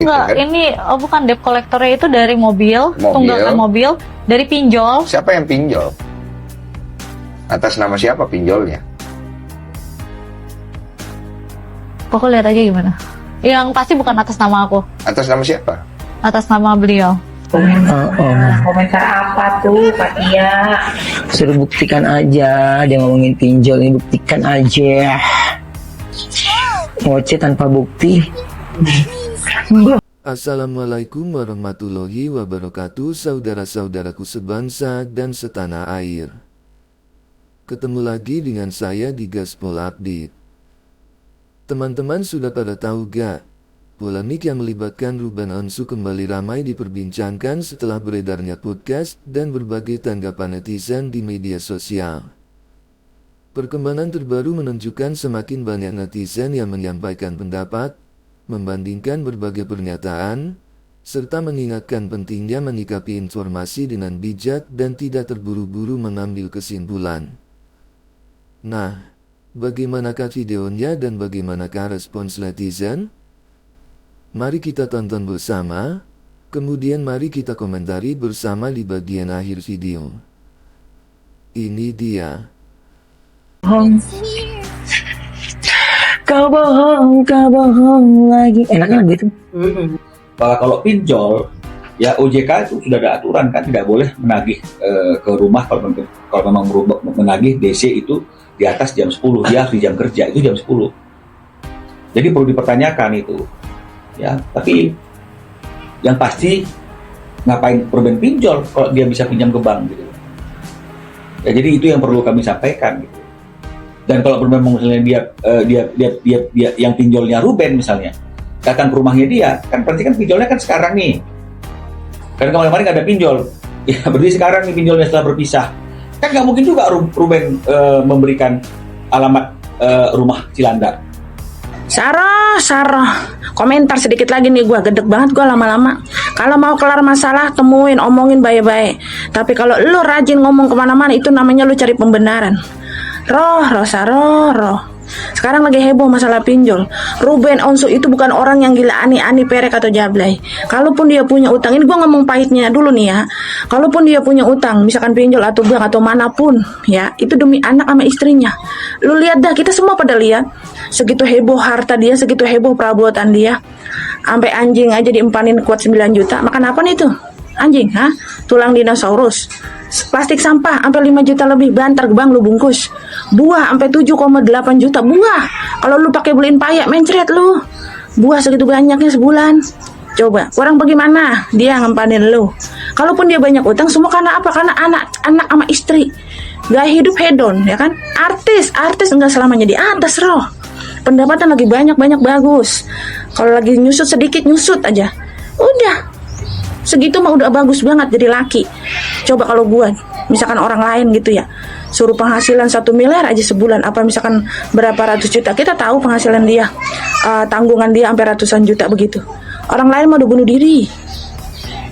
Enggak, kan? ini bukan debt collectornya itu dari mobil, tunggakan mobil, dari pinjol. Siapa yang pinjol? Atas nama siapa pinjolnya? Kok lihat aja gimana? Yang pasti bukan atas nama aku, Atas nama siapa? atas nama beliau. Komentar apa tuh Kak Tia? Suruh buktikan aja, dia ngomongin pinjol ini, buktikan aja. Ngoceh tanpa bukti. Assalamualaikum warahmatullahi wabarakatuh, saudara-saudaraku sebangsa dan setanah air. Ketemu lagi dengan saya di Gaspol Update. Teman-teman sudah pada tahu gak? Polemik yang melibatkan Ruben Onsu kembali ramai diperbincangkan setelah beredarnya podcast dan berbagai tanggapan netizen di media sosial. Perkembangan terbaru menunjukkan semakin banyak netizen yang menyampaikan pendapat, membandingkan berbagai pernyataan, serta mengingatkan pentingnya menyikapi informasi dengan bijak dan tidak terburu-buru mengambil kesimpulan. Nah, bagaimanakah videonya dan bagaimanakah respons netizen? Mari kita tonton bersama, kemudian mari kita komentari bersama di bagian akhir video. Ini dia. Kau bohong lagi. Enaknya gitu. Kalau pinjol, ya OJK itu sudah ada aturan kan, tidak boleh menagih ke rumah kalau memang menagih DC itu di atas jam 10, dia harus di jam kerja itu jam 10. Jadi perlu dipertanyakan itu. Ya, tapi yang pasti ngapain Ruben pinjol kalau dia bisa pinjam ke bank gitu. Ya, jadi itu yang perlu kami sampaikan gitu. Dan kalau memang misalnya dia yang pinjolnya Ruben misalnya datang ke rumahnya dia, kan berarti kan pinjolnya kan sekarang nih. Kan kemarin nggak ada pinjol, ya berarti sekarang nih pinjolnya setelah berpisah. Kan nggak mungkin juga Ruben memberikan alamat rumah Cilandak. Sarah, komentar sedikit lagi nih, gue gedek banget gue lama-lama. Kalau mau kelar masalah, temuin, omongin baik-baik. Tapi kalau lu rajin ngomong kemana-mana, itu namanya lu cari pembenaran. Roh. Sekarang lagi heboh masalah pinjol. Ruben Onsu itu bukan orang yang gila ani-ani perek atau jablay. Kalaupun dia punya utang, ini gue ngomong pahitnya dulu nih ya. Kalaupun dia punya utang, misalkan pinjol atau bank atau manapun, ya itu demi anak sama istrinya. Lu lihat dah, kita semua pada lihat. Segitu heboh harta dia, segitu heboh perabotan dia. Sampai anjing aja diempanin kuat 9 juta. Makan apa nih tuh? Anjing, tulang dinosaurus. Plastik sampah sampai 5 juta lebih, bantar gebang lu bungkus. Buah sampai 7,8 juta buah. Kalau lu pakai beliin payak mencret lu. Buah segitu banyaknya sebulan. Coba, kurang bagaimana dia ngempanin lu. Kalaupun dia banyak utang, semua karena apa? Karena anak sama istri. Gaya hidup hedon, ya kan? Artis enggak selamanya di atas, roh. Pendapatan lagi banyak bagus. Kalau lagi nyusut sedikit, nyusut aja. Udah. Segitu mah udah bagus banget jadi laki. Coba kalau gua, misalkan orang lain gitu ya, suruh penghasilan 1 miliar aja sebulan, apa misalkan berapa ratus juta, kita tahu penghasilan dia, tanggungan dia sampai ratusan juta begitu. Orang lain mau udah bunuh diri,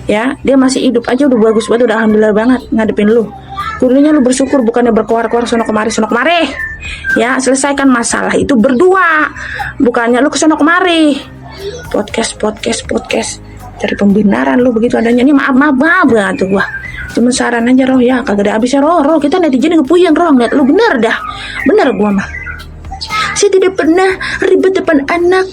ya dia masih hidup aja udah bagus banget, udah alhamdulillah banget ngadepin lu. Kudunya lu bersyukur, bukannya berkuar-kuar sono kemari. Ya, selesaikan masalah itu berdua, bukannya lu kesono kemari. Podcast. Cari pembenaran lu begitu adanya. Ini maaf banget tuh gua. Cuma saran aja roh ya, kagak ada habisnya roh. Kita netizen kepuyeng roh, ngeliat lu bener dah. Bener gua mah. Saya tidak pernah ribet depan anak.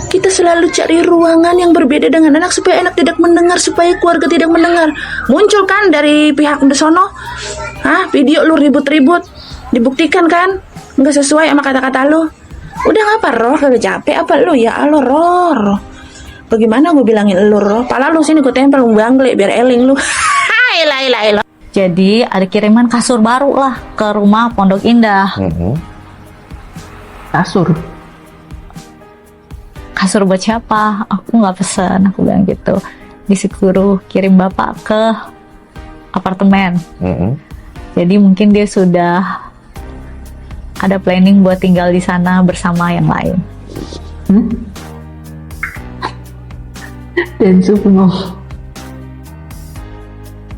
Kita selalu cari ruangan yang berbeda dengan anak supaya anak tidak mendengar, supaya keluarga tidak mendengar. Muncul kan dari pihak sono, video lu ribut-ribut, dibuktikan kan nggak sesuai sama kata-kata lu. Udah ngapa roh, kagak capek apa lu ya Allah roh. Bagaimana gue bilangin lu roh? Pala lu sini gue tempel bangle biar eling lu. Elah. Jadi ada kiriman kasur baru lah ke rumah Pondok Indah. Kasur buat siapa? Aku nggak pesen, aku bilang gitu. Disuruh kirim bapak ke apartemen. Jadi mungkin dia sudah ada planning buat tinggal di sana bersama yang lain. Dan Supno.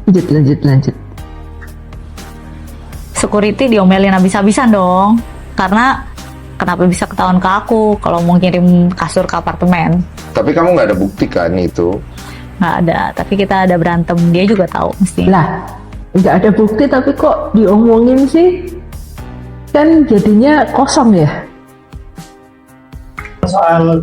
Lanjut. Security diomelin habis-habisan dong. Karena kenapa bisa ketahuan ke aku kalau mau kirim kasur ke apartemen. Tapi kamu nggak ada bukti kan itu? Nggak ada, tapi kita ada berantem, dia juga tahu mesti. Lah, nggak ada bukti tapi kok diomongin sih? Kan jadinya kosong ya? Soal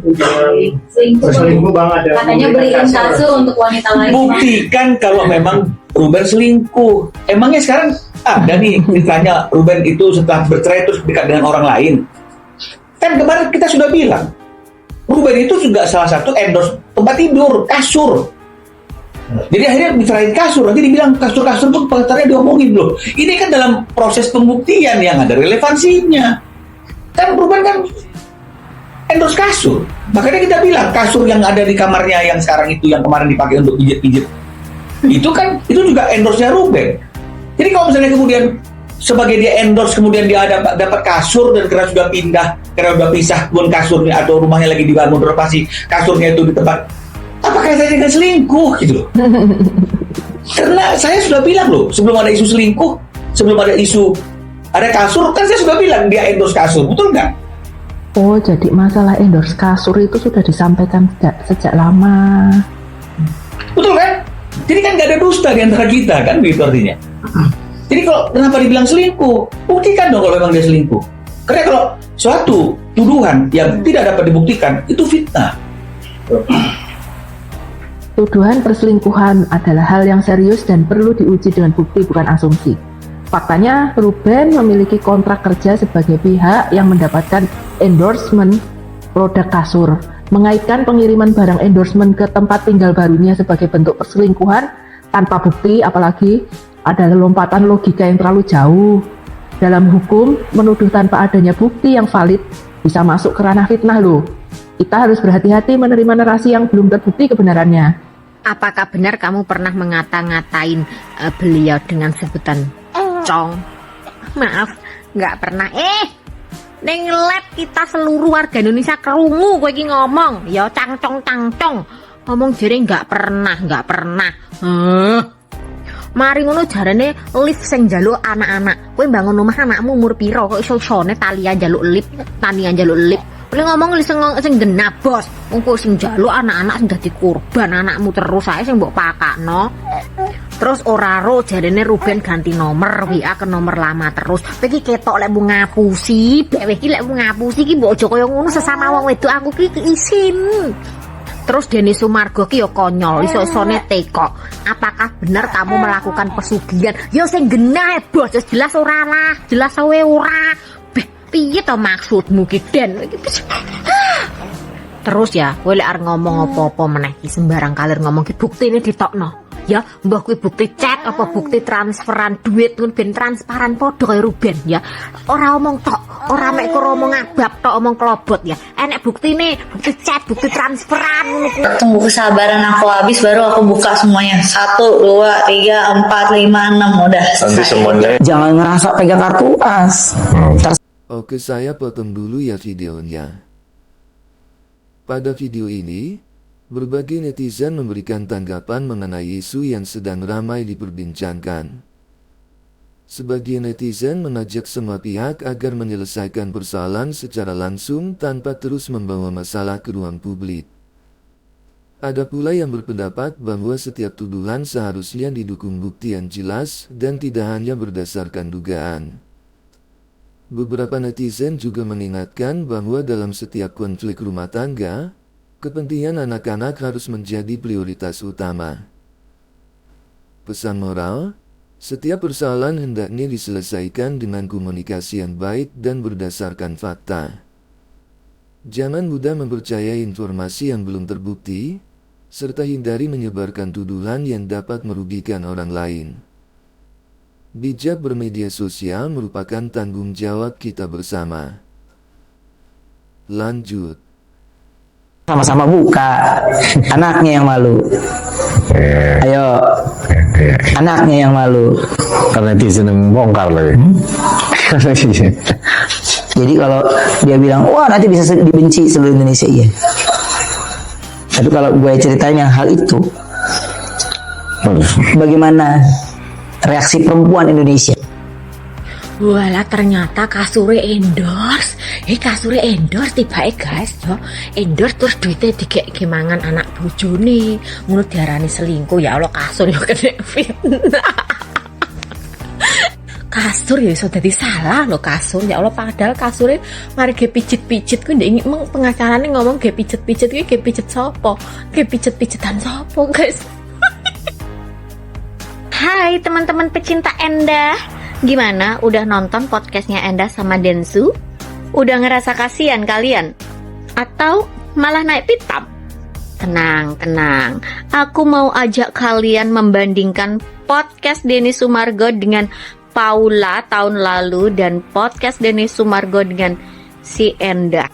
selingkuh bang ada. Katanya beliin kasur untuk wanita lain. Buktikan kalau memang Ruben selingkuh. Emangnya sekarang ada nih ditanya Ruben itu setelah bercerai terus dekat dengan orang lain. Kan kemarin kita sudah bilang Ruben itu juga salah satu endorse tempat tidur, kasur. Jadi akhirnya dicerain kasur, nanti dibilang kasur-kasur pun pengantarnya diomongin loh. Ini kan dalam proses pembuktian yang ada relevansinya. Kan Ruben kan endorse kasur. Makanya kita bilang kasur yang ada di kamarnya yang sekarang itu yang kemarin dipakai untuk pijit-pijit. Itu kan itu juga endorse-nya Ruben. Jadi kalau misalnya kemudian sebagai dia endorse kemudian dia dapat kasur dan karena sudah pindah, karena sudah pisah pun kasurnya atau rumahnya lagi dibangun renovasi, kasurnya itu di tempat, apakah saya dengan selingkuh gitu loh? Karena saya sudah bilang loh, sebelum ada isu selingkuh, sebelum ada isu ada kasur, kan saya sudah bilang dia endorse kasur, betul nggak? Oh, jadi masalah endorse kasur itu sudah disampaikan sejak lama. Betul kan? Jadi kan nggak ada dusta di antara kita kan, begitu artinya. Jadi kalau kenapa dibilang selingkuh, buktikan dong kalau memang dia selingkuh. Karena kalau suatu tuduhan yang tidak dapat dibuktikan itu fitnah. Tuduhan perselingkuhan adalah hal yang serius dan perlu diuji dengan bukti bukan asumsi. Faktanya, Ruben memiliki kontrak kerja sebagai pihak yang mendapatkan endorsement produk kasur. Mengaitkan pengiriman barang endorsement ke tempat tinggal barunya sebagai bentuk perselingkuhan tanpa bukti, apalagi adalah lompatan logika yang terlalu jauh. Dalam hukum, menuduh tanpa adanya bukti yang valid bisa masuk ke ranah fitnah loh. Kita harus berhati-hati menerima narasi yang belum terbukti kebenarannya. Apakah benar kamu pernah ngata-ngatain beliau dengan sebutan cong? Maaf, nggak pernah. Neng lab kita seluruh warga Indonesia kerungu kowe iki ngomong. Ya cangcong. Ngomong jere nggak pernah. Mari ngono jarane lift sing njaluk anak-anak. Kowe bangun omah anakmu umur piro kok iso-isone talian njaluk lift. Paling ngomong sing genah bos. Wong kok sing njaluk anak-anak sing dadi korban anakmu terus ae sing mbok pakakno. Terus ora ro jarene Ruben ganti nomor WA ke nomor lama terus. Kowe iki ketok lek mu ngapusi, dhewe iki lek mu ngapusi iki mbok aja kaya ngono sesama wong wedok aku iki izin. Terus Denis Sumargo ki yo konyol, iso-isone teko. Apakah benar kamu melakukan pesugihan? Yo sing genah bos, jelas ora lah, jelas wae ora. Beh, piye to maksudmu ki Den? Terus ya, kowe lek arep ngomong apa-apa meneh ki sembarang kalir ngomong ki buktine ditokno. Ya, mbah kuwi bukti chat apa bukti transferan duit ngono ben transparan padha kaya Ruben ya. Ora omong tok, ora mek karo omong abab tok omong klobot ya. Enek buktine, bukti chat, bukti transferan ngono kuwi. Tunggu kesabaran aku habis baru aku buka semuanya. 1, 2, 3, 4, 5, 6 udah Nanti selesai. semuanya. Jangan ngerasa pegang kartu as. Oke, saya potong dulu ya videonya. Pada video ini, berbagai netizen memberikan tanggapan mengenai isu yang sedang ramai diperbincangkan. Sebagian netizen mengajak semua pihak agar menyelesaikan persoalan secara langsung tanpa terus membawa masalah ke ruang publik. Ada pula yang berpendapat bahwa setiap tuduhan seharusnya didukung bukti yang jelas dan tidak hanya berdasarkan dugaan. Beberapa netizen juga mengingatkan bahwa dalam setiap konflik rumah tangga, kepentingan anak-anak harus menjadi prioritas utama. Pesan moral, setiap persoalan hendaknya diselesaikan dengan komunikasi yang baik dan berdasarkan fakta. Jangan mudah mempercayai informasi yang belum terbukti, serta hindari menyebarkan tuduhan yang dapat merugikan orang lain. Bijak bermedia sosial merupakan tanggung jawab kita bersama. Lanjut. Sama-sama buka. Anaknya yang malu. Ayo. Anaknya yang malu. Karena netizen bongkar lagi. Jadi kalau dia bilang, wah nanti bisa dibenci seluruh Indonesia, iya. Tapi kalau gue ceritain yang hal itu, bagaimana reaksi perempuan Indonesia? Walah ternyata kasure endorse. Kasure endorse tiba guys yo. Endorse terus duitnya dikek kemangan anak bojone. Ngono diarani selingkuh. Ya Allah kasur yo kena fitnah. Kasur ya iso dadi salah lo kasur. Ya Allah padahal kasure mari ge pijit-pijit ku ndek pengacarane ngomong ge pijit-pijit ku ge pijit sapa? Ge pijit-pijitan sapa guys? Hai teman-teman pecinta Endah. Gimana? Udah nonton podcastnya Endah sama Densu? Udah ngerasa kasihan kalian? Atau malah naik pitam? Tenang. Aku mau ajak kalian membandingkan podcast Denny Sumargo dengan Paula tahun lalu dan podcast Denny Sumargo dengan si Endah.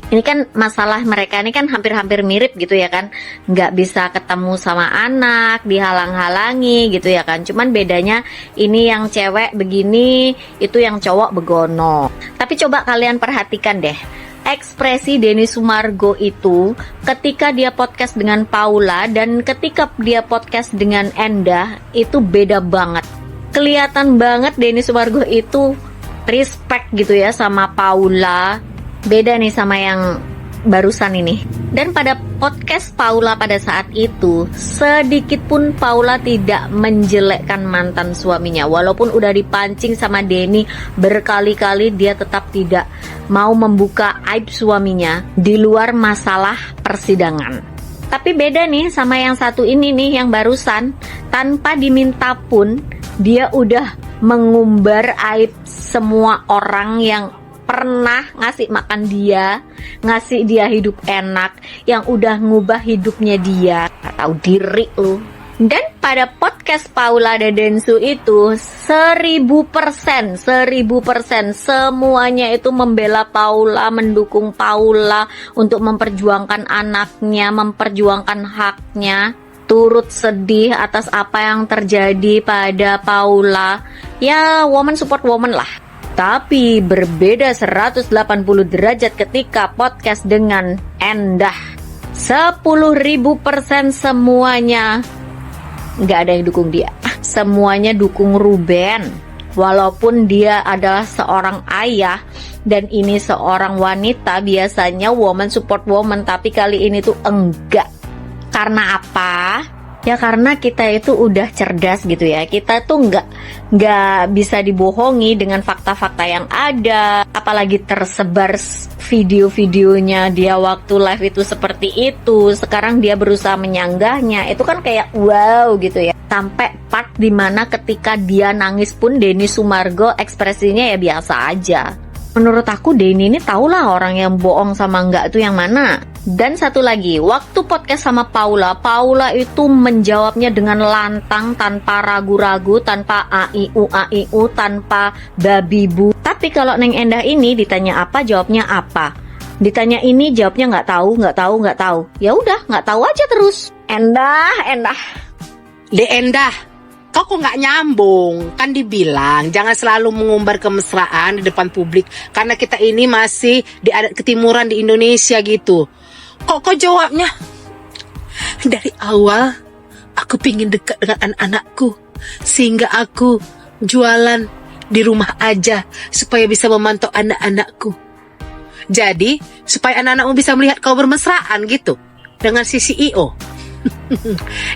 Ini kan masalah mereka ini kan hampir-hampir mirip gitu ya kan. Nggak bisa ketemu sama anak, dihalang-halangi gitu ya kan. Cuman bedanya ini yang cewek begini, itu yang cowok begono. Tapi coba kalian perhatikan deh. Ekspresi Denny Sumargo itu ketika dia podcast dengan Paula dan ketika dia podcast dengan Endah itu beda banget. Kelihatan banget Denny Sumargo itu respect gitu ya sama Paula. Beda nih sama yang barusan ini. Dan pada podcast Paula pada saat itu sedikit pun Paula tidak menjelekkan mantan suaminya. Walaupun udah dipancing sama Denny berkali-kali, dia tetap tidak mau membuka aib suaminya di luar masalah persidangan. Tapi beda nih sama yang satu ini nih yang barusan. Tanpa diminta pun dia udah mengumbar aib semua orang yang pernah ngasih makan dia, ngasih dia hidup enak, yang udah ngubah hidupnya dia. Gak tahu diri lu. Dan pada podcast Paula dan Densu itu 1000% semuanya itu membela Paula, mendukung Paula untuk memperjuangkan anaknya, memperjuangkan haknya, turut sedih atas apa yang terjadi pada Paula. Ya, woman support woman lah. Tapi berbeda 180 derajat ketika podcast dengan Endah. 10.000% semuanya nggak ada yang dukung dia. Semuanya dukung Ruben. Walaupun dia adalah seorang ayah dan ini seorang wanita, biasanya woman support woman, tapi kali ini tuh enggak. Karena apa? Ya karena kita itu udah cerdas gitu ya. Kita tuh nggak bisa dibohongi dengan fakta-fakta yang ada. Apalagi tersebar video-videonya dia waktu live itu seperti itu. Sekarang dia berusaha menyanggahnya. Itu kan kayak wow gitu ya. Sampai part dimana ketika dia nangis pun Denny Sumargo ekspresinya ya biasa aja. Menurut aku Denny ini tahulah orang yang bohong sama enggak itu yang mana. Dan satu lagi, waktu podcast sama Paula itu menjawabnya dengan lantang, tanpa ragu-ragu, tanpa aiu, tanpa babibu. Tapi kalau Neng Endah ini ditanya apa, jawabnya apa. Ditanya ini, jawabnya nggak tahu. Ya udah, nggak tahu aja terus. Endah. Endah, kau kok nggak nyambung? Kan dibilang jangan selalu mengumbar kemesraan di depan publik karena kita ini masih di adat ketimuran di Indonesia gitu. Kok jawabnya dari awal aku pingin dekat dengan anak-anakku sehingga aku jualan di rumah aja supaya bisa memantau anak-anakku. Jadi supaya anak-anakmu bisa melihat kau bermesraan gitu dengan si CEO.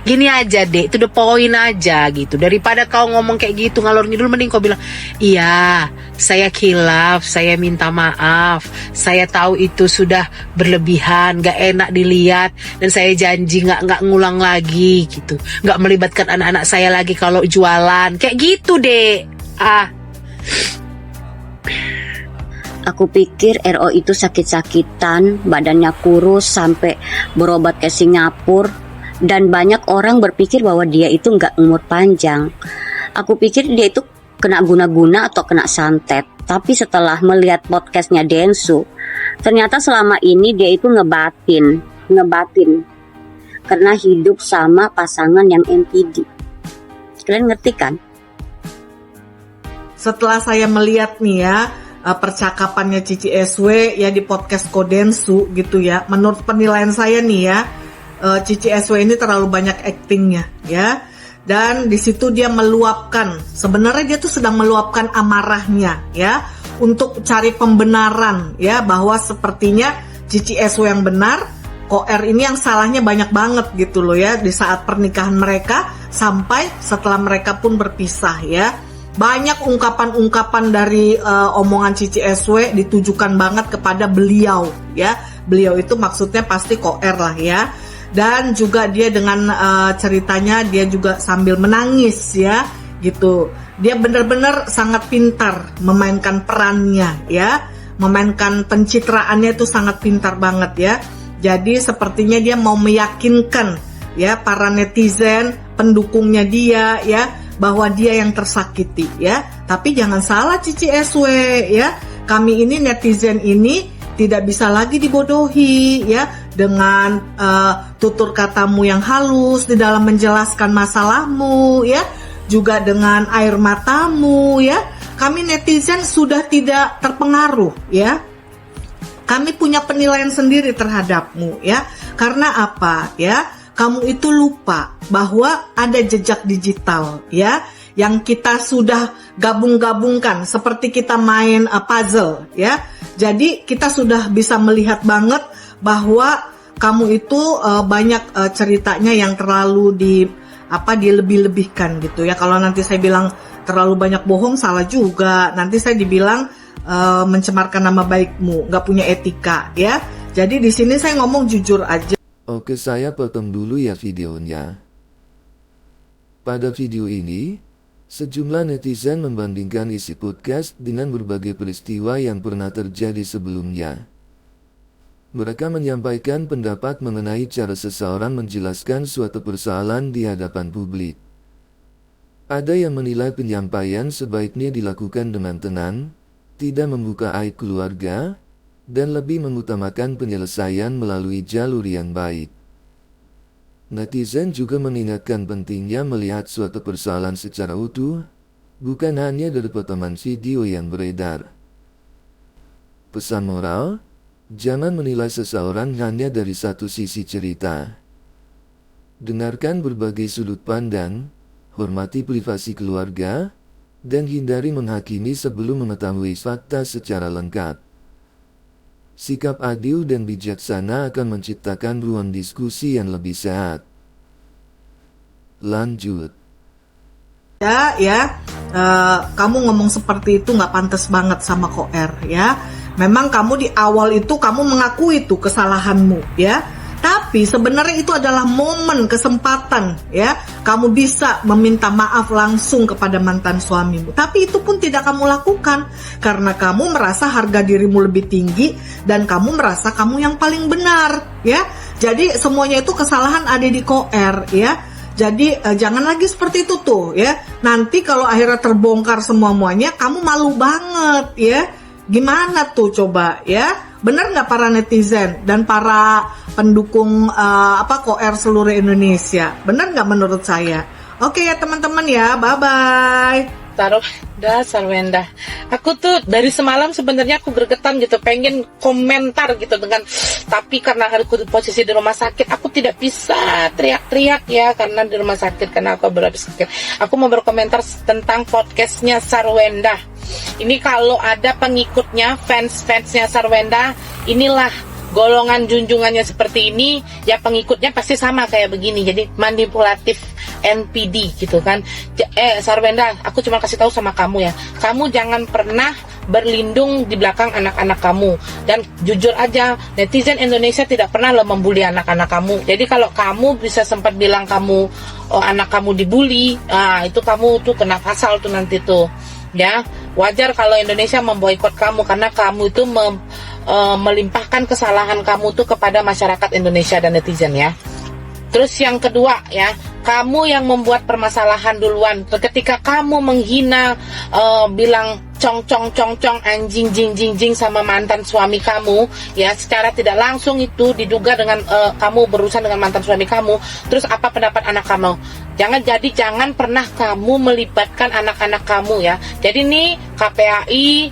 Gini aja deh, to the point aja gitu. Daripada kau ngomong kayak gitu ngalor ngidul, mending kau bilang iya saya khilaf, saya minta maaf, saya tahu itu sudah berlebihan, gak enak dilihat, dan saya janji gak ngulang lagi gitu, gak melibatkan anak-anak saya lagi kalau jualan, kayak gitu deh. Aku pikir RO itu sakit-sakitan, badannya kurus sampai berobat ke Singapura. Dan banyak orang berpikir bahwa dia itu nggak umur panjang. Aku pikir dia itu kena guna-guna atau kena santet. Tapi setelah melihat podcastnya Densu, ternyata selama ini dia itu ngebatin. Karena hidup sama pasangan yang NPD. Kalian ngerti kan? Setelah saya melihat nih ya, percakapannya Cici SW ya di podcast Kodensu gitu ya. Menurut penilaian saya nih ya, Cici SW ini terlalu banyak actingnya ya. dan di situ dia meluapkan, sebenarnya dia tuh sedang meluapkan amarahnya ya untuk cari pembenaran ya, bahwa sepertinya Cici SW yang benar, Koer ini yang salahnya banyak banget gitu loh ya di saat pernikahan mereka sampai setelah mereka pun berpisah ya. Banyak ungkapan-ungkapan dari omongan Cici SW ditujukan banget kepada beliau ya. Beliau itu maksudnya pasti Koer lah ya. Dan juga dia dengan ceritanya dia juga sambil menangis ya gitu. Dia benar-benar sangat pintar memainkan perannya ya. Memainkan pencitraannya itu sangat pintar banget ya. Jadi sepertinya dia mau meyakinkan ya para netizen pendukungnya dia ya bahwa dia yang tersakiti ya. Tapi jangan salah Cici SW ya. Kami ini netizen ini tidak bisa lagi dibodohi ya dengan tutur katamu yang halus di dalam menjelaskan masalahmu ya, juga dengan air matamu ya. Kami netizen sudah tidak terpengaruh ya. Kami punya penilaian sendiri terhadapmu ya. Karena apa ya? Kamu itu lupa bahwa ada jejak digital ya, yang kita sudah gabung-gabungkan seperti kita main puzzle ya. Jadi kita sudah bisa melihat banget bahwa kamu itu banyak ceritanya yang terlalu dilebih-lebihkan gitu ya. Kalau nanti saya bilang terlalu banyak bohong, salah juga. Nanti saya dibilang mencemarkan nama baikmu, nggak punya etika ya. Jadi di sini saya ngomong jujur aja. Oke, saya potong dulu ya videonya. Pada video ini, sejumlah netizen membandingkan isi podcast dengan berbagai peristiwa yang pernah terjadi sebelumnya. Mereka menyampaikan pendapat mengenai cara seseorang menjelaskan suatu persoalan di hadapan publik. Ada yang menilai penyampaian sebaiknya dilakukan dengan tenang, tidak membuka aib keluarga, dan lebih mengutamakan penyelesaian melalui jalur yang baik. Netizen juga mengingatkan pentingnya melihat suatu persoalan secara utuh, bukan hanya dari potongan video yang beredar. Pesan moral, jangan menilai seseorang hanya dari satu sisi cerita. Dengarkan berbagai sudut pandang, hormati privasi keluarga, dan hindari menghakimi sebelum mengetahui fakta secara lengkap. Sikap adil dan bijaksana akan menciptakan ruang diskusi yang lebih sehat. Lanjut. Kamu ngomong seperti itu nggak pantas banget sama Koer ya. Memang kamu di awal itu kamu mengakui itu kesalahanmu ya. Tapi sebenarnya itu adalah momen, kesempatan ya. Kamu bisa meminta maaf langsung kepada mantan suamimu. Tapi itu pun tidak kamu lakukan karena kamu merasa harga dirimu lebih tinggi dan kamu merasa kamu yang paling benar ya. Jadi semuanya itu kesalahan ada di Koer ya. Jadi jangan lagi seperti itu tuh ya. Nanti kalau akhirnya terbongkar semuanya kamu malu banget ya. Gimana tuh coba ya? Benar nggak para netizen dan para pendukung Koer seluruh Indonesia? Benar nggak menurut saya? Oke ya teman-teman ya, bye-bye. Sarwenda. Aku tuh dari semalam sebenarnya aku gregetan gitu, pengen komentar gitu tapi karena aku di posisi di rumah sakit, aku tidak bisa teriak-teriak ya karena di rumah sakit, karena aku berhabis sakit. Aku mau berkomentar tentang podcastnya Sarwenda. Ini kalau ada pengikutnya, fans-fansnya Sarwenda, inilah golongan junjungannya seperti ini, ya pengikutnya pasti sama kayak begini. Jadi manipulatif NPD gitu kan. Sarwenda, aku cuma kasih tahu sama kamu ya, kamu jangan pernah berlindung di belakang anak-anak kamu. Dan jujur aja, netizen Indonesia tidak pernah loh membuli anak-anak kamu. Jadi kalau kamu bisa sempat bilang kamu anak kamu dibully, itu kamu tuh kena pasal tuh nanti tuh. Ya, wajar kalau Indonesia memboikot kamu karena kamu itu melimpahkan kesalahan kamu tuh kepada masyarakat Indonesia dan netizen ya. Terus yang kedua ya, kamu yang membuat permasalahan duluan. Ketika kamu menghina, bilang cong anjing jing sama mantan suami kamu ya, secara tidak langsung itu diduga dengan kamu berurusan dengan mantan suami kamu. Terus apa pendapat anak kamu? Jangan pernah kamu melibatkan anak-anak kamu ya. Jadi nih KPAI,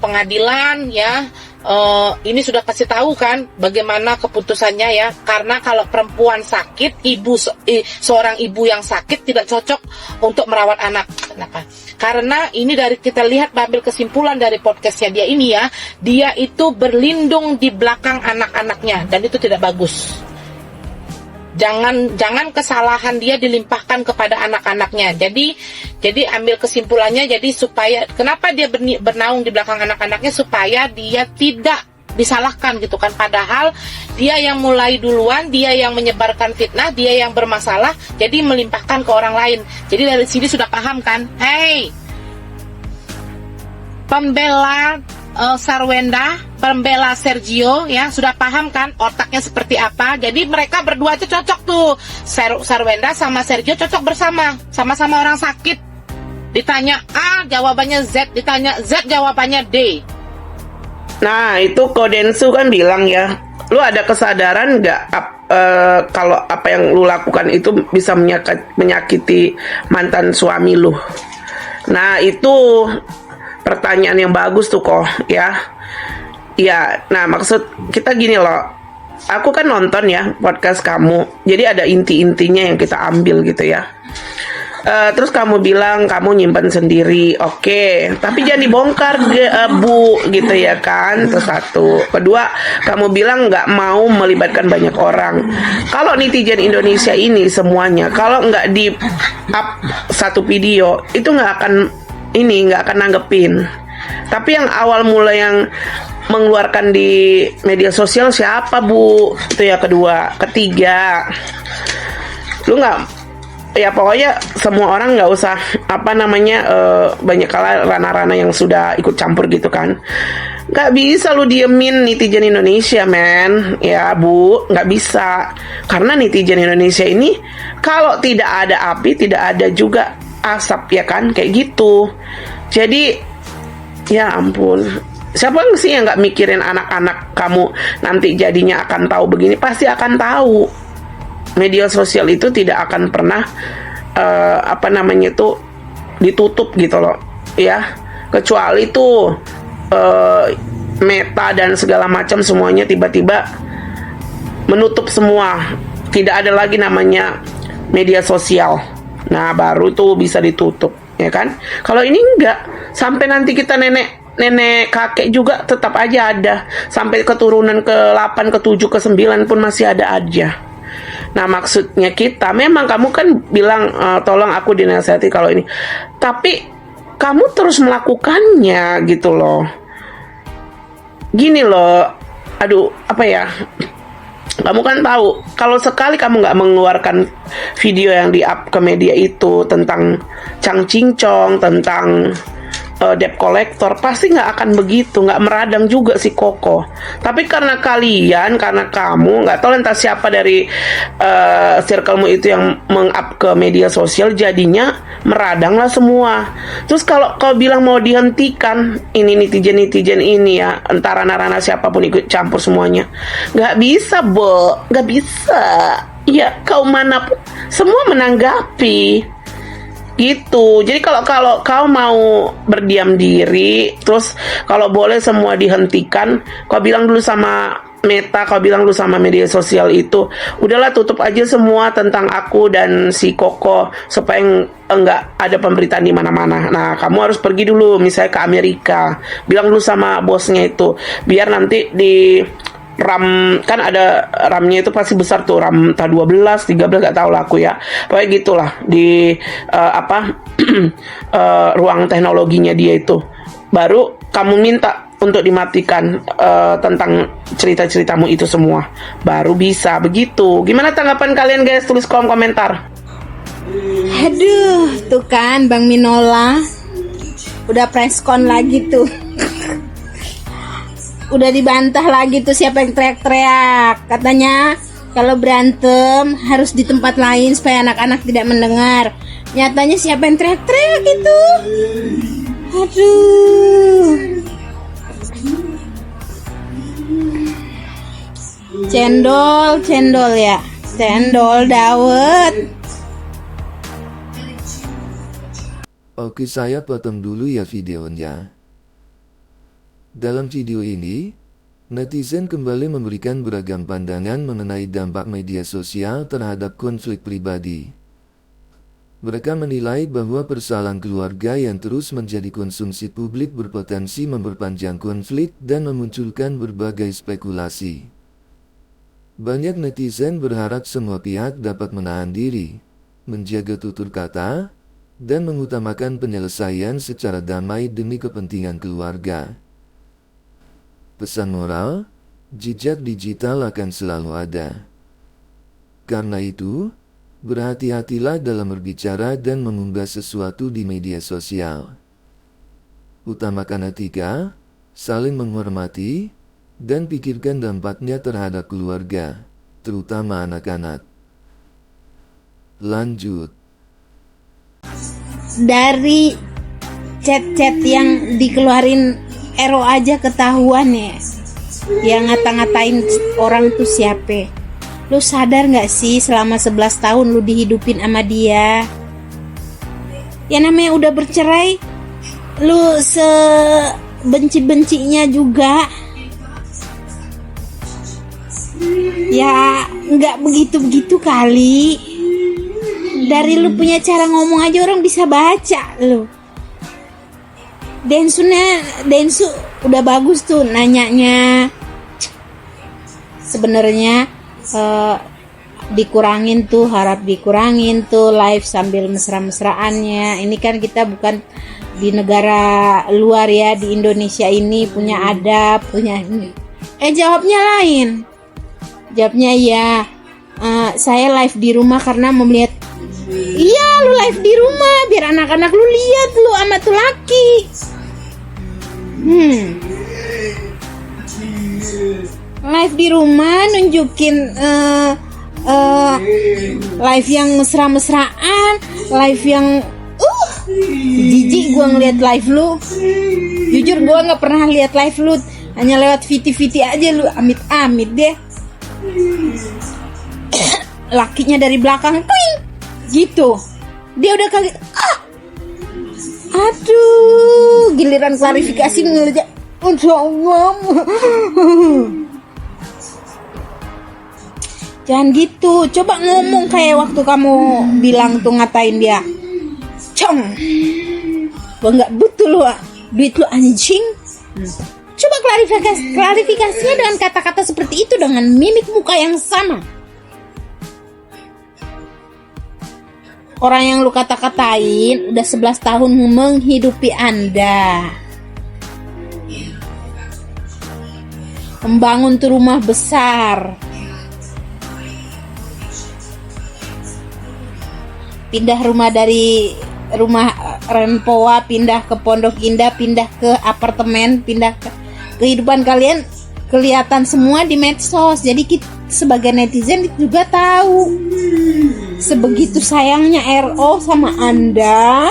pengadilan ya, ini sudah kasih tahu kan bagaimana keputusannya ya, karena kalau perempuan sakit, seorang ibu yang sakit tidak cocok untuk merawat anak. Kenapa? Karena ini dari kita lihat, ambil kesimpulan dari podcastnya dia ini ya, dia itu berlindung di belakang anak-anaknya dan itu tidak bagus. Jangan kesalahan dia dilimpahkan kepada anak-anaknya. Jadi ambil kesimpulannya, jadi supaya kenapa dia bernaung di belakang anak-anaknya, supaya dia tidak disalahkan gitu kan, padahal dia yang mulai duluan, dia yang menyebarkan fitnah, dia yang bermasalah, jadi melimpahkan ke orang lain. Jadi dari sini sudah paham kan? Hey, pembela Sarwenda, pembela Sergio ya, sudah paham kan otaknya seperti apa. Jadi mereka berdua itu cocok tuh, Sarwenda sama Sergio cocok bersama, sama-sama orang sakit. Ditanya A jawabannya Z, ditanya Z jawabannya D. Nah itu Kodensu kan bilang ya, lu ada kesadaran nggak kalau apa yang lu lakukan itu bisa menyakiti mantan suami lu. Nah itu pertanyaan yang bagus tuh kok ya. Ya, nah maksud kita gini loh. Aku kan nonton ya podcast kamu. Jadi ada inti-intinya yang kita ambil gitu ya. Terus kamu bilang kamu nyimpan sendiri, oke. Tapi jangan dibongkar Bu gitu ya kan. Terus satu. Kedua, kamu bilang nggak mau melibatkan banyak orang. Kalau netizen Indonesia ini semuanya, kalau nggak di up satu video itu nggak akan nanggepin. Tapi yang awal mula yang mengeluarkan di media sosial siapa Bu? Itu ya kedua. Ketiga, lu nggak, ya pokoknya semua orang nggak usah banyak kala rana-rana yang sudah ikut campur gitu kan. Nggak bisa lu diemin netizen Indonesia men, ya Bu, nggak bisa. Karena netizen Indonesia ini kalau tidak ada api tidak ada juga asap ya kan, kayak gitu. Jadi ya ampun, siapa sih yang nggak mikirin anak-anak kamu nanti jadinya akan tahu begini? Pasti akan tahu. Media sosial itu tidak akan pernah ditutup gitu loh ya, kecuali tuh Meta dan segala macam semuanya tiba-tiba menutup semua, tidak ada lagi namanya media sosial. Nah baru tuh bisa ditutup ya kan. Kalau ini enggak, sampai nanti kita nenek kakek juga tetap aja ada, sampai keturunan ke-8, ke-7, ke-9 pun masih ada aja. Nah maksudnya kita, memang kamu kan bilang tolong aku dinasihati kalau ini, tapi kamu terus melakukannya gitu loh. Gini loh, aduh apa ya, kamu kan tahu kalau sekali kamu nggak mengeluarkan video yang di-up ke media itu tentang Chang Cincong, tentang debt collector, pasti nggak akan begitu, nggak meradang juga si Koko. Tapi karena kamu nggak tahu entah siapa dari circlemu itu yang meng-up ke media sosial, jadinya meradanglah semua. Terus kalau kau bilang mau dihentikan ini netizen ini ya, entar rana-rana siapapun ikut campur semuanya, nggak bisa Bo, nggak bisa. Ya kau manapun semua menanggapi gitu. Jadi kalau kau mau berdiam diri, terus kalau boleh semua dihentikan, kau bilang dulu sama Meta, kau bilang dulu sama media sosial itu, udahlah tutup aja semua tentang aku dan si Koko supaya enggak ada pemberitaan di mana-mana. Nah kamu harus pergi dulu misalnya ke Amerika, bilang dulu sama bosnya itu, biar nanti di RAM, kan ada RAM-nya itu pasti besar tuh, RAM 12, 13 gak tahu lah aku ya. Pokoknya gitulah di ruang teknologinya dia itu. Baru kamu minta untuk dimatikan tentang cerita-ceritamu itu semua. Baru bisa begitu. Gimana tanggapan kalian guys? Tulis kolom komentar. Aduh, tuh kan Bang Minola udah preskon lagi tuh. Udah dibantah lagi tuh siapa yang teriak-teriak. Katanya kalau berantem harus di tempat lain supaya anak-anak tidak mendengar. Nyatanya siapa yang teriak-teriak itu? Aduh. Cendol ya. Cendol dawet. Oke, saya potong dulu ya videonya. Dalam video ini, Netizen kembali memberikan beragam pandangan mengenai dampak media sosial terhadap konflik pribadi. Mereka menilai bahwa persoalan keluarga yang terus menjadi konsumsi publik berpotensi memperpanjang konflik dan memunculkan berbagai spekulasi. Banyak netizen berharap semua pihak dapat menahan diri, menjaga tutur kata, dan mengutamakan penyelesaian secara damai demi kepentingan keluarga. Pesan moral, jejak digital akan selalu ada. Karena itu, berhati-hatilah dalam berbicara dan mengunggah sesuatu di media sosial. Utamakan etika, saling menghormati, dan pikirkan dampaknya terhadap keluarga, terutama anak-anak. Lanjut. Dari chat-chat yang dikeluarin Ero aja ketahuan ya, yang ngata-ngatain orang tuh siapa. Lu sadar gak sih selama 11 tahun lu dihidupin sama dia? Ya namanya udah bercerai, lu sebenci-bencinya juga. Ya gak begitu-begitu kali. Dari lu punya cara ngomong aja orang bisa baca lu. Densu udah bagus tuh nanyanya. Sebenarnya dikurangin tuh, harap dikurangin tuh live sambil mesra-mesraannya. Ini kan kita bukan di negara luar ya, di Indonesia ini punya adab, punya ini. Jawabnya lain. Jawabnya ya, saya live di rumah karena mau melihat. Iya, lu live di rumah biar anak-anak lu lihat lu sama tuh laki. Live di rumah nunjukin live yang mesra-mesraan, live yang jijik gua ngeliat live lu. Jujur gua nggak pernah lihat live lu, hanya lewat VT aja lu, amit-amit deh. Lakinya dari belakang, ting, gitu. Dia udah kaget. Aduh, giliran klarifikasi ngelejak. Jangan gitu, coba ngomong kayak waktu kamu bilang tuh ngatain dia. Cong, gua nggak butuh lu, duit lu anjing. Coba klarifikasinya dengan kata-kata seperti itu, dengan mimik muka yang sama. Orang yang lu kata-katain udah 11 tahun menghidupi Anda. Membangun tuh rumah besar. Pindah rumah dari rumah Rempoa, pindah ke Pondok Indah, pindah ke apartemen, pindah ke kehidupan kalian kelihatan semua di medsos. Jadi kita sebagai netizen juga tahu sebegitu sayangnya RO sama Anda.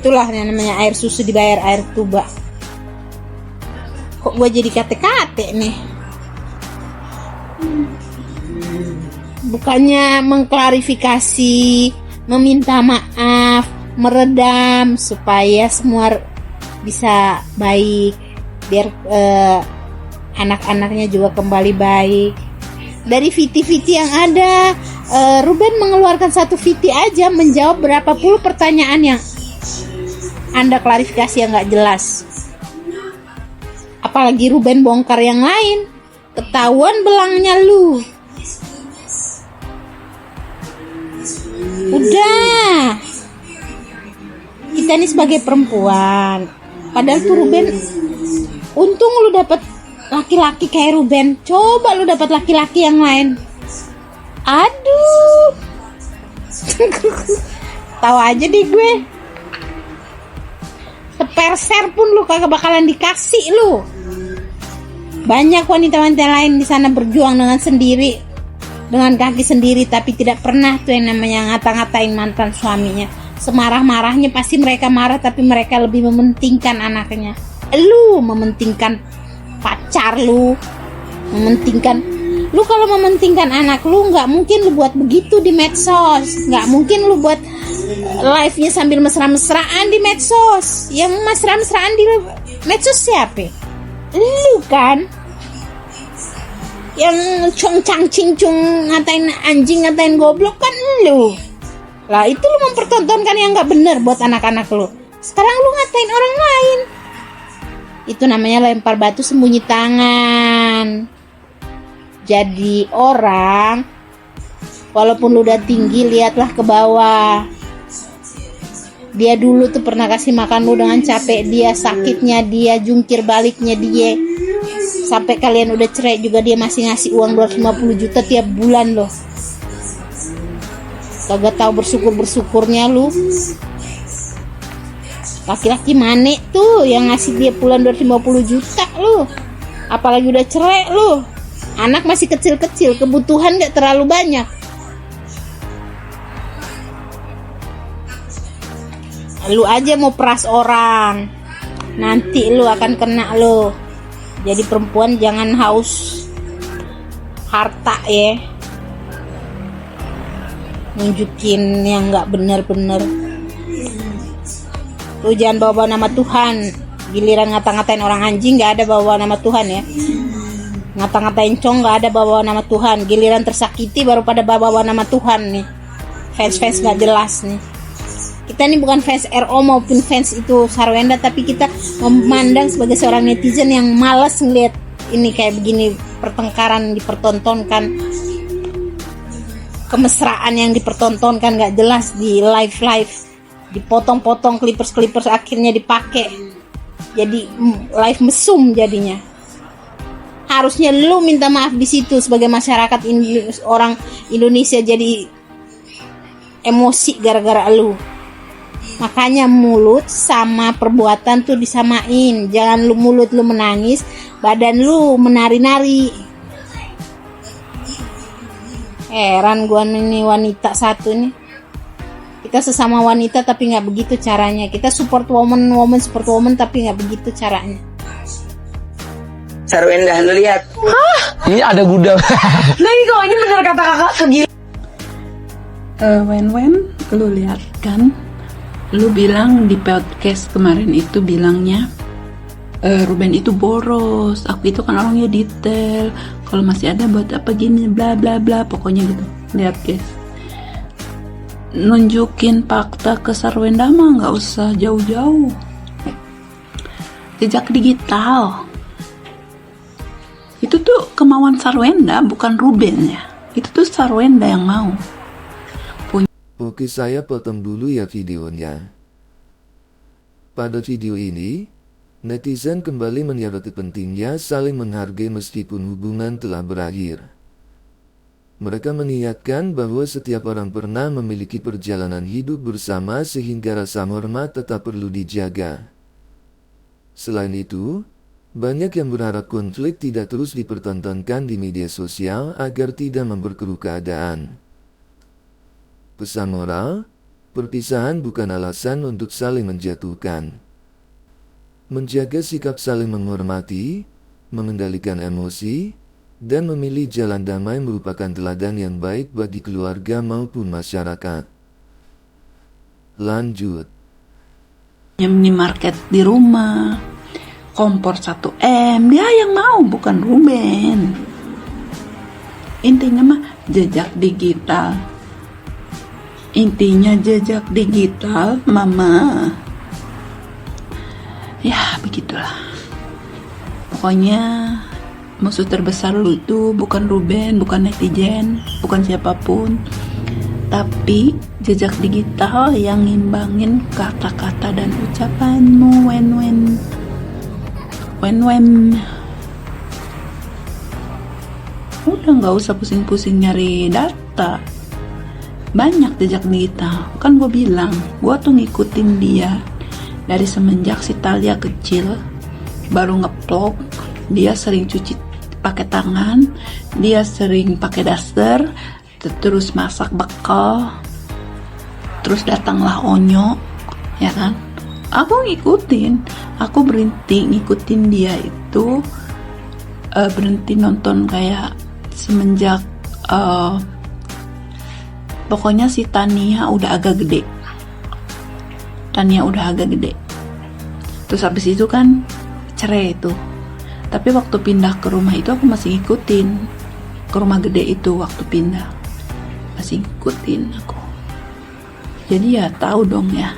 Itulah yang namanya air susu dibayar air tuba. Kok gue jadi kate-kate nih? Bukannya mengklarifikasi, meminta maaf, meredam supaya semua bisa baik, biar anak-anaknya juga kembali baik. Dari VT yang ada, Ruben mengeluarkan satu VT aja menjawab berapa puluh pertanyaan yang Anda klarifikasi yang gak jelas. Apalagi Ruben bongkar yang lain, ketahuan belangnya lu. Udah, kita ini sebagai perempuan, padahal tuh Ruben, untung lu dapet laki-laki kayak Ruben. Coba lu dapat laki-laki yang lain, aduh. Tahu aja deh gue, seperser pun lu kagak bakalan dikasih lu. Banyak wanita-wanita lain di sana berjuang dengan sendiri, dengan kaki sendiri, tapi tidak pernah tuh yang namanya ngata-ngatain mantan suaminya. Semarah-marahnya pasti mereka marah, tapi mereka lebih mementingkan anaknya. Lu mementingkan pacar lu, mementingkan lu. Kalau mementingkan anak lu, nggak mungkin lu buat begitu di medsos. Nggak mungkin lu buat live-nya sambil mesra-mesraan di medsos. Yang mesra-mesraan Medsos siapa? Lu kan yang cong cincung ngatain anjing, ngatain goblok kan lu. Lah itu lu mempertontonkan yang gak bener buat anak-anak lu. Sekarang lu ngatain orang lain. Itu namanya lempar batu sembunyi tangan. Jadi orang, walaupun lu udah tinggi, lihatlah ke bawah. Dia dulu tuh pernah kasih makan lu dengan capek dia, sakitnya dia, jungkir baliknya dia. Sampai kalian udah cerai juga dia masih ngasih uang 250 juta tiap bulan loh. Kagak tahu bersyukurnya lu. Laki-laki mana tuh yang ngasih dia bulan 250 juta lu. Apalagi udah cerai lu. Anak masih kecil-kecil, kebutuhan gak terlalu banyak. Lu aja mau peras orang, nanti lu akan kena lu. Jadi perempuan jangan haus harta ya, nunjukin yang gak bener-bener. Lu jangan bawa nama Tuhan. Giliran ngata-ngatain orang anjing gak ada bawa nama Tuhan ya. Ngata-ngatain cong gak ada bawa nama Tuhan. Giliran tersakiti baru pada bawa nama Tuhan nih. Fans-fans gak jelas nih. Kita ini bukan fans RO maupun fans itu Sarwenda, tapi kita memandang sebagai seorang netizen yang malas ngeliat ini kayak begini, pertengkaran dipertontonkan, kemesraan yang dipertontonkan gak jelas di live, dipotong-potong clippers akhirnya dipakai jadi live mesum jadinya. Harusnya lu minta maaf di situ sebagai masyarakat orang Indonesia jadi emosi gara-gara lu. Makanya mulut sama perbuatan tuh disamain. Jangan lu mulut lu menangis, badan lu menari-nari. Heran gua nih wanita satu nih. Kita sesama wanita tapi nggak begitu caranya. Kita support woman support woman tapi nggak begitu caranya. Sarwenda, lu lihat. Hah? Ini ada gudang. Nah ini bener kata kakak kegila. Wen, lu lihat kan? Lu bilang di podcast kemarin itu bilangnya Ruben itu boros, aku itu kan orangnya detail, kalau masih ada buat apa gini bla bla bla, pokoknya gitu. Lihat guys, nunjukin fakta ke Sarwenda mah nggak usah jauh-jauh. Jejak digital itu tuh kemauan Sarwenda, bukan Ruben ya. Itu tuh Sarwenda yang mau. Oke, saya potong dulu ya videonya. Pada video ini, netizen kembali menyoroti pentingnya saling menghargai meskipun hubungan telah berakhir. Mereka mengingatkan bahwa setiap orang pernah memiliki perjalanan hidup bersama sehingga rasa hormat tetap perlu dijaga. Selain itu, banyak yang berharap konflik tidak terus dipertontonkan di media sosial agar tidak memperkeruh keadaan. Pesan moral, perpisahan bukan alasan untuk saling menjatuhkan. Menjaga sikap saling menghormati, mengendalikan emosi, dan memilih jalan damai merupakan teladan yang baik bagi keluarga maupun masyarakat. Lanjut. Minimarket di rumah, kompor 1M, dia yang mau, bukan Ruben. Intinya mah jejak digital. Intinya jejak digital, mama. Ya, begitulah. Pokoknya musuh terbesar lu itu bukan Ruben, bukan netizen, bukan siapapun, tapi jejak digital yang ngimbangin kata-kata dan ucapanmu. Wen. Udah nggak usah pusing-pusing nyari data. Banyak jejak digital, kan gue bilang gue tuh ngikutin dia dari semenjak si Talia kecil baru ngeplok. Dia sering cuci pakai tangan, dia sering pakai daster, terus masak bekal, terus datanglah Onyo, ya kan? Aku ngikutin, aku berhenti ngikutin dia itu berhenti nonton kayak semenjak pokoknya si Tania udah agak gede. Terus habis itu kan cerai itu. Tapi waktu pindah ke rumah itu aku masih ngikutin, ke rumah gede itu waktu pindah masih ngikutin aku. Jadi ya tahu dong ya,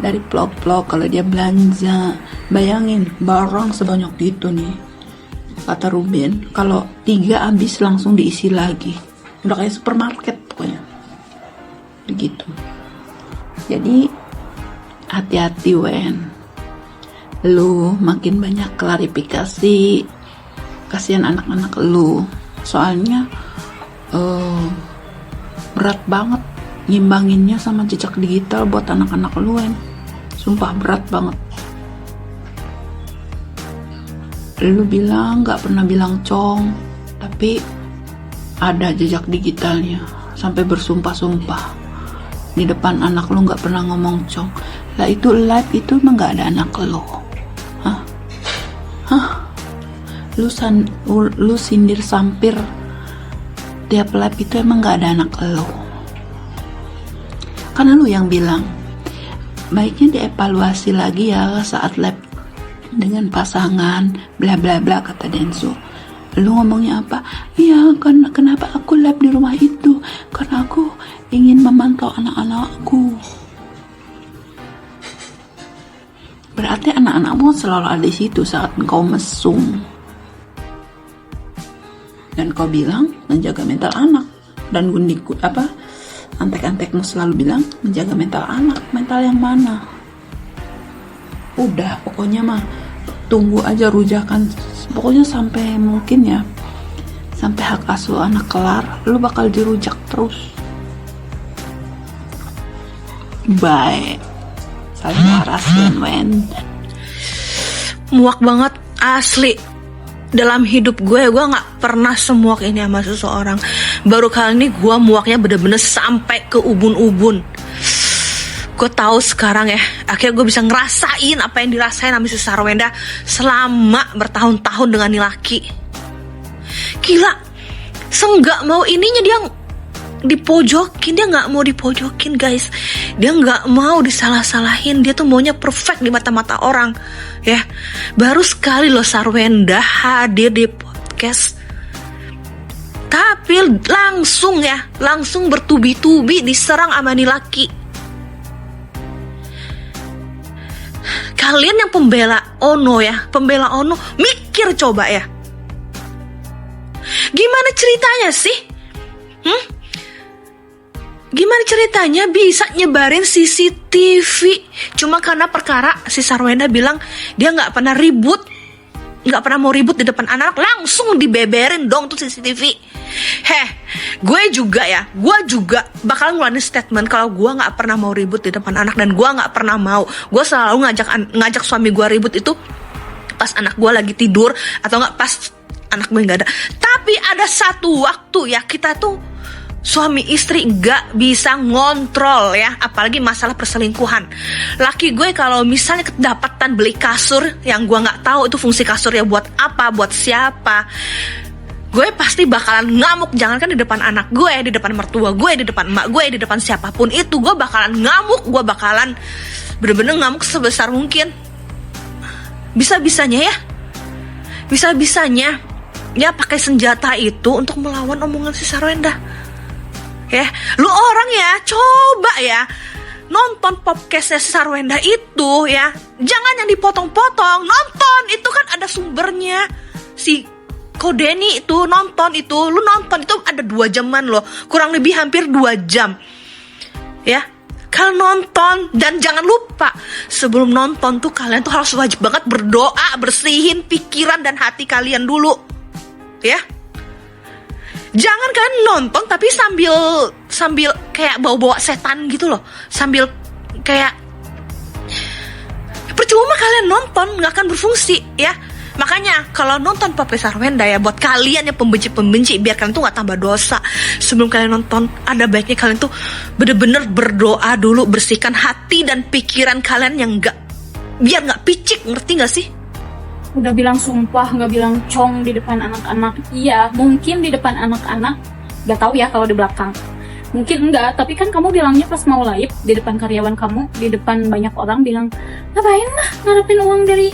dari vlog-vlog kalau dia belanja, bayangin barang sebanyak itu nih, kata Ruben, kalau 3 habis langsung diisi lagi, udah kayak supermarket pokoknya begitu. Jadi hati-hati Wen, lu makin banyak klarifikasi, kasihan anak-anak lu, soalnya berat banget ngimbanginnya sama jejak digital buat anak-anak lu Wen, sumpah berat banget. Lu bilang gak pernah bilang cong, tapi ada jejak digitalnya, sampai bersumpah-sumpah di depan anak lu gak pernah ngomong cong. Lah itu live itu emang gak ada anak lu? Hah? Lu sindir sampir tiap live itu emang gak ada anak lu? Karena lu yang bilang baiknya dievaluasi lagi ya saat live dengan pasangan bla bla bla, kata Denso. Lu ngomongnya apa? Iya kan, kenapa aku live di rumah itu? Karena aku ingin memantau anak-anakku. Berarti anak-anakmu selalu ada di situ saat engkau mesum. Dan kau bilang menjaga mental anak, dan gundiku antek-antekmu selalu bilang menjaga mental anak. Mental yang mana? Udah pokoknya mah tunggu aja rujakan, pokoknya sampai mungkin ya sampai hak asuh anak kelar, lu bakal dirujak terus. Baik, saling waras Wen. Muak banget asli. Dalam hidup gue nggak pernah semuak ini sama seseorang. Baru kali ini gue muaknya bener-bener sampai ke ubun-ubun. Gue tahu sekarang ya, akhirnya gue bisa ngerasain apa yang dirasain sama si Sarwenda selama bertahun-tahun dengan nih laki. Gila, senggak mau ininya dia dipojokin, dia nggak mau dipojokin guys, dia nggak mau disalah-salahin, dia tuh maunya perfect di mata-mata orang ya. Baru sekali loh Sarwenda hadir di podcast, tapi langsung bertubi-tubi diserang sama nih laki. Kalian yang pembela Ono ya, pembela Ono, mikir coba ya, gimana ceritanya sih? Gimana ceritanya bisa nyebarin CCTV cuma karena perkara si Sarwenda bilang dia nggak pernah mau ribut di depan anak, langsung dibeberin dong tuh CCTV. Gue juga bakal ngeluarin statement kalau gue nggak pernah mau ribut di depan anak, dan gue nggak pernah mau. Gue selalu ngajak suami gue ribut itu pas anak gue lagi tidur atau nggak pas anak gue nggak ada. Tapi ada satu waktu ya kita tuh suami istri gak bisa ngontrol ya, apalagi masalah perselingkuhan. Laki gue kalau misalnya kedapatan beli kasur yang gue gak tahu itu fungsi kasurnya buat apa, buat siapa, gue pasti bakalan ngamuk. Jangankan di depan anak gue, di depan mertua gue, di depan emak gue, di depan siapapun itu, gue bakalan ngamuk. Gue bakalan bener-bener ngamuk sebesar mungkin. Bisa-bisanya ya pakai senjata itu untuk melawan omongan si Sarwenda. Ya, lu orang ya, coba ya nonton podcastnya Sarwenda itu ya, jangan yang dipotong-potong, nonton itu kan ada sumbernya. Si Kodeni itu nonton itu, lu nonton itu ada 2 jaman loh, kurang lebih hampir 2 jam ya. Kalian nonton, dan jangan lupa sebelum nonton tuh kalian tuh harus wajib banget berdoa, bersihin pikiran dan hati kalian dulu ya. Jangan kan nonton tapi sambil kayak bawa-bawa setan gitu loh, sambil kayak percuma kalian nonton, nggak akan berfungsi ya. Makanya kalau nonton podcast Sarwenda ya, buat kalian yang pembenci-pembenci, biar kalian tuh nggak tambah dosa, sebelum kalian nonton ada baiknya kalian tuh bener-bener berdoa dulu, bersihkan hati dan pikiran kalian yang biar nggak picik, ngerti nggak sih? Udah bilang sumpah, nggak bilang cong di depan anak-anak. Iya, mungkin di depan anak-anak, nggak tahu ya kalau di belakang. Mungkin enggak, tapi kan kamu bilangnya pas mau live di depan karyawan kamu, di depan banyak orang bilang, ngapain lah ngarepin uang dari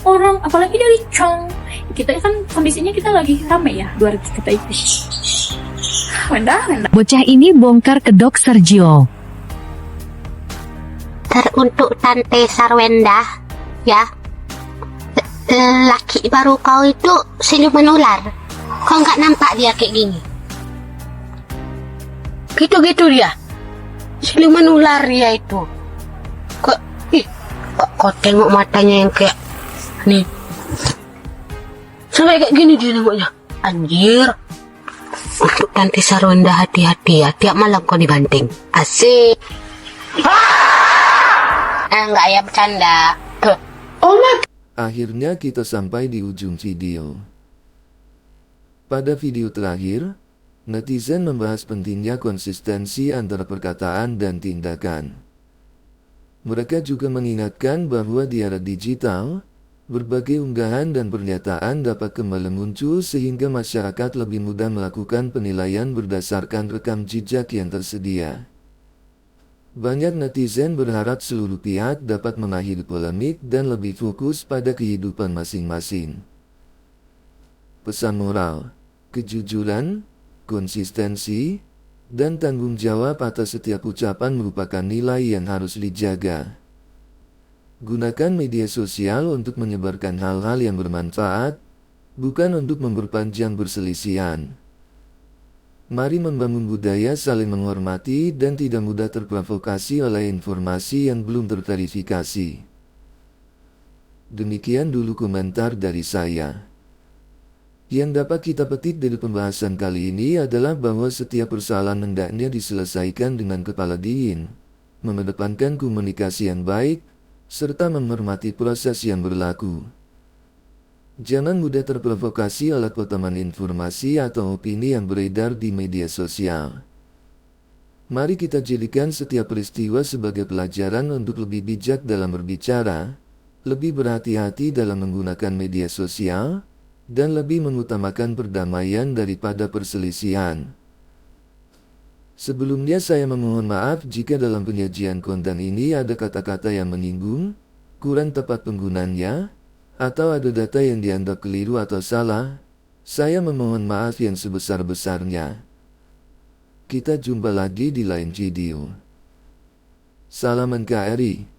orang, apalagi dari Chong. Kita kan kondisinya kita lagi rame ya, 200 kita itu. Wenda. Bocah ini bongkar kedok Sergio. Untuk Tante Sarwenda, ya, laki baru kau itu siluman ular. Kau nggak nampak dia kayak gini? Gitu-gitu dia, siluman ular dia itu. Kau tengok matanya yang kayak nih, sampai kayak gini dia nengoknya. Anjir. Untuk Tante Sarwenda hati-hati ya, tiap malam kau dibanting. Asik. Enggak ya, bercanda. Akhirnya kita sampai di ujung video. Pada video terakhir, netizen membahas pentingnya konsistensi antara perkataan dan tindakan. Mereka juga mengingatkan bahwa di era digital, berbagai unggahan dan pernyataan dapat kembali muncul sehingga masyarakat lebih mudah melakukan penilaian berdasarkan rekam jejak yang tersedia. Banyak netizen berharap seluruh pihak dapat mengakhiri polemik dan lebih fokus pada kehidupan masing-masing. Pesan moral, kejujuran, konsistensi, dan tanggung jawab atas setiap ucapan merupakan nilai yang harus dijaga. Gunakan media sosial untuk menyebarkan hal-hal yang bermanfaat, bukan untuk memperpanjang perselisihan. Mari membangun budaya saling menghormati dan tidak mudah terprovokasi oleh informasi yang belum terverifikasi. Demikian dulu komentar dari saya. Yang dapat kita petik dari pembahasan kali ini adalah bahwa setiap persoalan hendaknya diselesaikan dengan kepala dingin, mengedepankan komunikasi yang baik, serta menghormati proses yang berlaku. Jangan mudah terprovokasi oleh potongan informasi atau opini yang beredar di media sosial. Mari kita jadikan setiap peristiwa sebagai pelajaran untuk lebih bijak dalam berbicara, lebih berhati-hati dalam menggunakan media sosial, dan lebih mengutamakan perdamaian daripada perselisihan. Sebelumnya saya memohon maaf jika dalam penyajian konten ini ada kata-kata yang menyinggung, kurang tepat penggunaannya, atau ada data yang dianggap keliru atau salah. Saya memohon maaf yang sebesar-besarnya. Kita jumpa lagi di lain video. Salam NKRI.